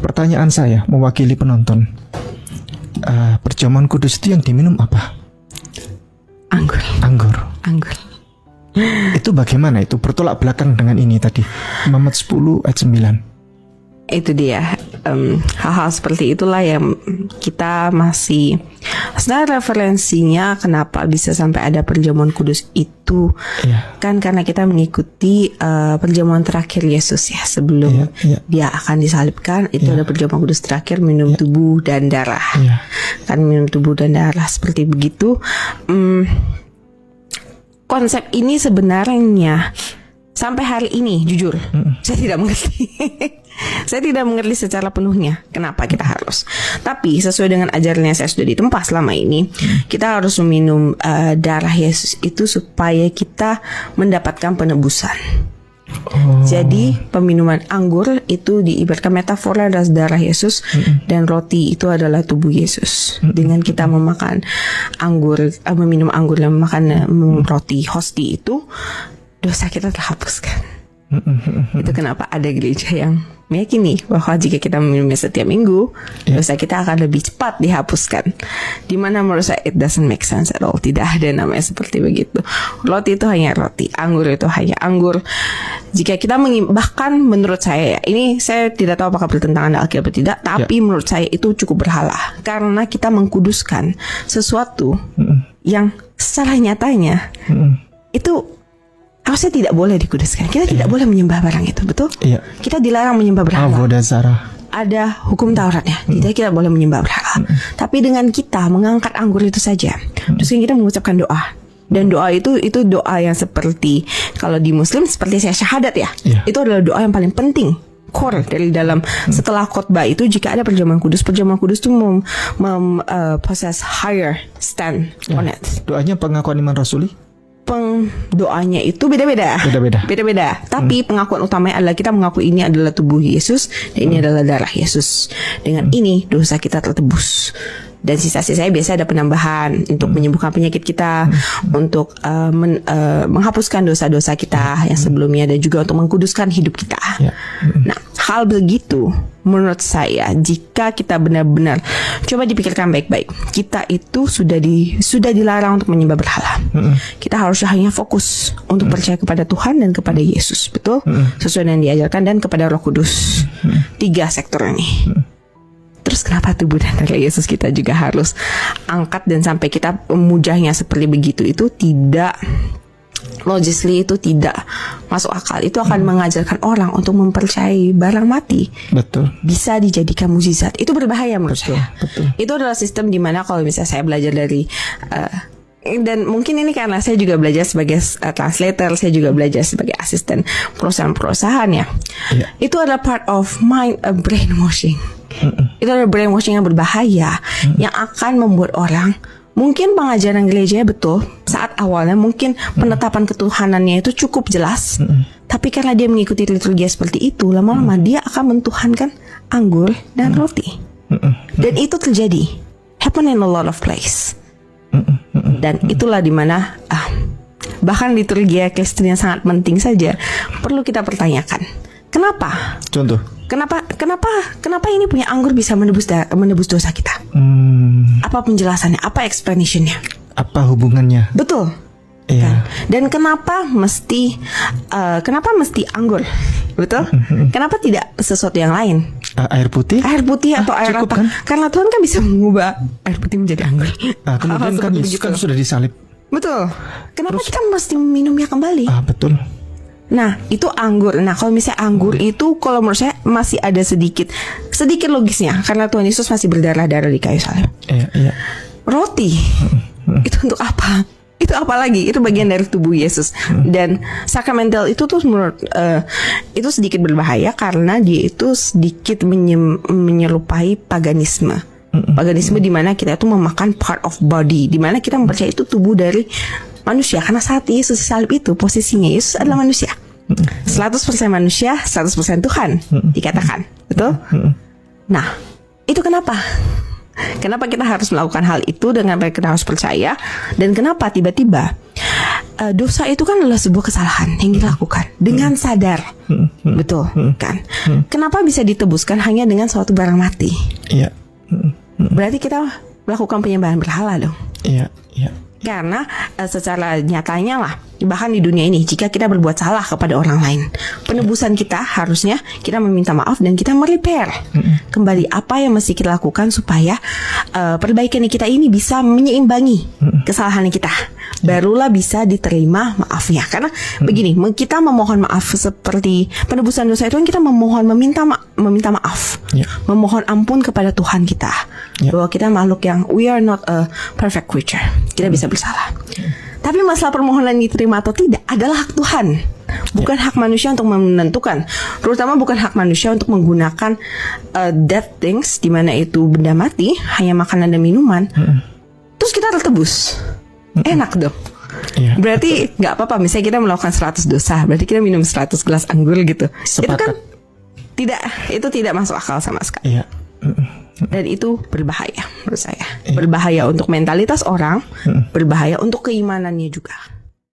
pertanyaan saya mewakili penonton. Perjamuan kudus itu yang diminum apa? Anggur. Itu bagaimana? Itu bertolak belakang dengan ini tadi, Muhammad 10 ayat 9. Itu dia, hal-hal seperti itulah yang kita masih, sebenarnya referensinya kenapa bisa sampai ada perjamuan kudus itu, kan karena kita mengikuti perjamuan terakhir Yesus ya, sebelum dia akan disalibkan. Itu ada perjamuan kudus terakhir, minum tubuh dan darah, kan minum tubuh dan darah seperti begitu. Konsep ini sebenarnya sampai hari ini jujur saya tidak mengerti. Saya tidak mengerti secara penuhnya kenapa kita harus. Tapi sesuai dengan ajaran yang saya sudah ditempa selama ini, kita harus meminum darah Yesus itu supaya kita mendapatkan penebusan. Jadi peminuman anggur itu diibaratkan metafora adalah darah Yesus, dan roti itu adalah tubuh Yesus. Dengan kita memakan anggur, meminum anggur dan memakan roti hosti itu, dosa kita terhapuskan. Itu kenapa ada gereja yang meyakini bahwa jika kita meminumnya setiap minggu, dosa kita akan lebih cepat dihapuskan. Dimana menurut saya it doesn't make sense at all. Tidak ada namanya seperti begitu. Roti itu hanya roti, anggur itu hanya anggur. Jika kita bahkan menurut saya ya, ini saya tidak tahu apakah bertentangan dengan Alkitab atau tidak, tapi menurut saya itu cukup berhala, karena kita mengkuduskan sesuatu yang secara nyatanya itu harusnya tidak boleh dikuduskan. Kita tidak boleh menyembah barang itu, betul? Kita dilarang menyembah berhala. Ada hukum Taurat ya, tidak kita boleh menyembah berhala. Tapi dengan kita mengangkat anggur itu saja, terus kita mengucapkan doa. Dan doa itu doa yang seperti kalau di Muslim seperti saya syahadat ya. Itu adalah doa yang paling penting, core dari dalam setelah khotbah itu. Jika ada perjamuan kudus itu possess higher stand on it. Doanya pengakuan iman rasuli. Doanya itu beda-beda. Tapi pengakuan utamanya adalah kita mengaku ini adalah tubuh Yesus dan ini adalah darah Yesus. Dengan ini dosa kita tertebus. Dan sisa-sisanya biasa ada penambahan untuk menyembuhkan penyakit kita, untuk menghapuskan dosa-dosa kita yang sebelumnya, dan juga untuk mengkuduskan hidup kita. Nah, hal begitu menurut saya, jika kita benar-benar coba dipikirkan baik-baik, kita itu sudah dilarang untuk menyembah berhala. Kita harusnya hanya fokus untuk percaya kepada Tuhan dan kepada Yesus, betul? Sesuai yang diajarkan, dan kepada Roh Kudus. 3 sektor ini. Terus kenapa tubuh dan darah Yesus kita juga harus angkat dan sampai kita memujahnya seperti begitu? Itu tidak logically, itu tidak masuk akal. Itu akan mengajarkan orang untuk mempercayai barang mati bisa dijadikan mukjizat. Itu berbahaya menurut saya. Itu adalah sistem dimana kalau misalnya saya belajar dari dan mungkin ini karena saya juga belajar sebagai translator, saya juga belajar sebagai asisten perusahaan-perusahaan ya. Itu adalah part of mind brainwashing. Itu adalah brainwashing yang berbahaya, yang akan membuat orang, mungkin pengajaran gerejanya betul saat awalnya, mungkin penetapan ketuhanannya itu cukup jelas, tapi karena dia mengikuti liturgi seperti itu, lama-lama dia akan mentuhankan anggur dan roti. Dan itu terjadi, happen in a lot of place. Dan itulah dimana bahkan liturgi Kristen yang sangat penting saja perlu kita pertanyakan. Kenapa? Contoh. Kenapa ini punya anggur bisa menebus dosa kita? Apa penjelasannya? Apa explanationnya? Apa hubungannya? Betul. Kan? Dan kenapa mesti anggur? Betul? Kenapa tidak sesuatu yang lain? Air putih atau air apa? Kan? Karena Tuhan kan bisa mengubah air putih menjadi anggur. Kemudian kan Yesus kan sudah disalib. Betul. Kenapa kita mesti minumnya kembali? Betul. Nah, itu anggur. Nah, kalau misalnya anggur itu, kalau menurut saya masih ada sedikit logisnya, karena Tuhan Yesus masih berdarah-darah di kayu salib. Roti itu untuk apa? Itu apa lagi? Itu bagian dari tubuh Yesus. Dan sakramental itu tuh menurut itu sedikit berbahaya karena dia itu sedikit menyerupai paganisme. Paganisme di mana kita itu memakan part of body, di mana kita mempercayai itu tubuh dari manusia, karena saat Yesus salib itu posisinya Yesus adalah manusia, 100% manusia, 100% Tuhan dikatakan, betul? Nah, itu kenapa kita harus melakukan hal itu, dengan kita harus percaya, dan kenapa tiba-tiba dosa itu kan adalah sebuah kesalahan yang kita lakukan dengan sadar. Betul kan? Kenapa bisa ditebuskan hanya dengan suatu barang mati? Iya. Berarti kita melakukan penyembahan berhala dong. Iya, iya. Karena secara nyatanya lah, bahkan di dunia ini, jika kita berbuat salah kepada orang lain, penebusan kita harusnya kita meminta maaf dan kita merepair kembali apa yang mesti kita lakukan supaya perbaikan kita ini bisa menyeimbangi kesalahan kita. Barulah bisa diterima maafnya. Karena begini, kita memohon maaf seperti penebusan dosa itu kan kita meminta maaf, memohon ampun kepada Tuhan kita, bahwa kita makhluk yang we are not a perfect creature, kita bisa bersalah. Tapi masalah permohonan diterima atau tidak adalah hak Tuhan, bukan hak manusia untuk menentukan. Terutama bukan hak manusia untuk menggunakan dead things, di mana itu benda mati, hanya makanan dan minuman. Terus kita tertebus. Enak dong. Berarti nggak apa-apa. Misalnya kita melakukan 100 dosa, berarti kita minum 100 gelas anggur gitu. Sepakat. Itu tidak masuk akal sama sekali. Dan itu berbahaya menurut saya. Berbahaya untuk mentalitas orang, berbahaya untuk keimanannya juga.